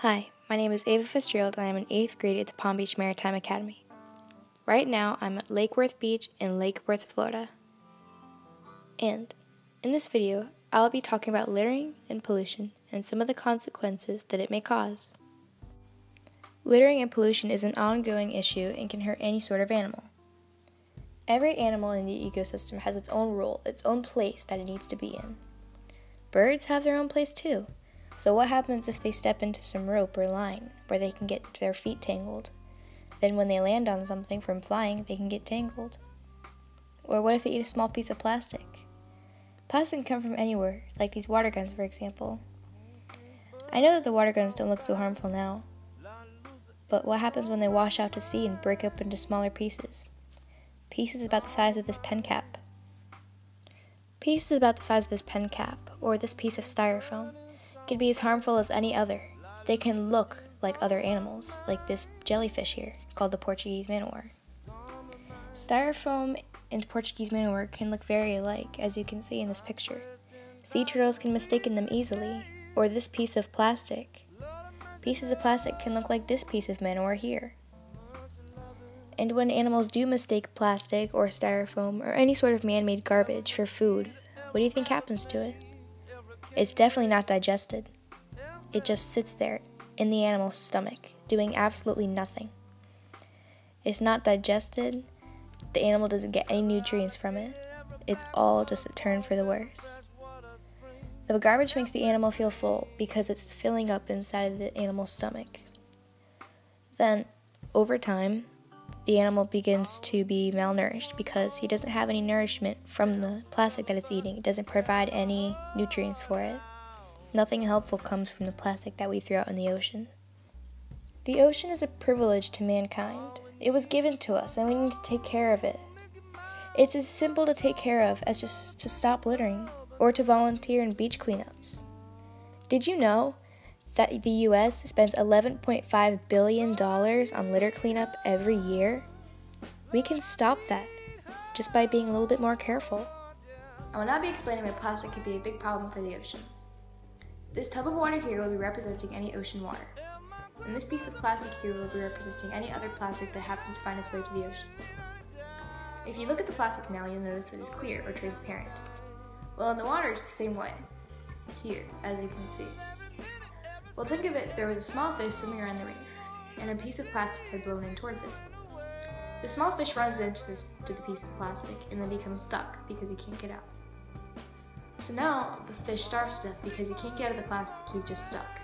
Hi, my name is Ava Fitzgerald and I am in 8th grade at the Palm Beach Maritime Academy. Right now, I'm at Lake Worth Beach in Lake Worth, Florida. And in this video, I'll be talking about littering and pollution and some of the consequences that it may cause. Littering and pollution is an ongoing issue and can hurt any sort of animal. Every animal in the ecosystem has its own role, its own place that it needs to be in. Birds have their own place too. So what happens if they step into some rope or line where they can get their feet tangled? Then when they land on something from flying, they can get tangled. Or what if they eat a small piece of plastic? Plastic can come from anywhere, like these water guns for example. I know that the water guns don't look so harmful now, but what happens when they wash out to sea and break up into smaller pieces? Pieces about the size of this pen cap. Pieces about the size of this pen cap, or this piece of styrofoam, can be as harmful as any other. They can look like other animals, like this jellyfish here, called the Portuguese man-o-war. Styrofoam and Portuguese man-o-war can look very alike, as you can see in this picture. Sea turtles can mistake them easily, or this piece of plastic. Pieces of plastic can look like this piece of man-o-war here. And when animals do mistake plastic or styrofoam or any sort of man-made garbage for food, what do you think happens to it? It's definitely not digested. It just sits there in the animal's stomach, doing absolutely nothing. It's not digested. The animal doesn't get any nutrients from it. It's all just a turn for the worse. The garbage makes the animal feel full because it's filling up inside of the animal's stomach. Then, over time, the animal begins to be malnourished because he doesn't have any nourishment from the plastic that it's eating. It doesn't provide any nutrients for it. Nothing helpful comes from the plastic that we throw out in the ocean. The ocean is a privilege to mankind. It was given to us and we need to take care of it. It's as simple to take care of as just to stop littering or to volunteer in beach cleanups. Did you know that the U.S. spends $11.5 billion on litter cleanup every year? We can stop that just by being a little bit more careful. I will now be explaining why plastic could be a big problem for the ocean. This tub of water here will be representing any ocean water, and this piece of plastic here will be representing any other plastic that happens to find its way to the ocean. If you look at the plastic now, you'll notice that it's clear or transparent. Well, in the water, it's the same way, here, as you can see. Well, think of it if there was a small fish swimming around the reef, and a piece of plastic had blown in towards it. The small fish runs into the piece of plastic and then becomes stuck because he can't get out. So now the fish starves to death because he can't get out of the plastic, he's just stuck.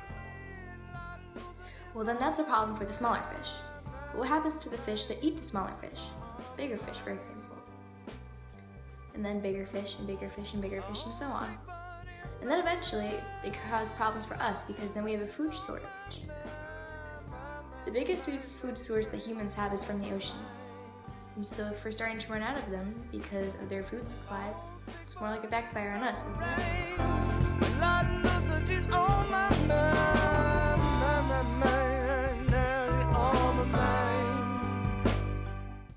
Well, then that's a problem for the smaller fish. But what happens to the fish that eat the smaller fish? Bigger fish, for example. And then bigger fish and bigger fish and bigger fish and so on. And then eventually, it causes problems for us because then we have a food shortage. The biggest food source that humans have is from the ocean. And so if we're starting to run out of them because of their food supply, it's more like a backfire on us, isn't it?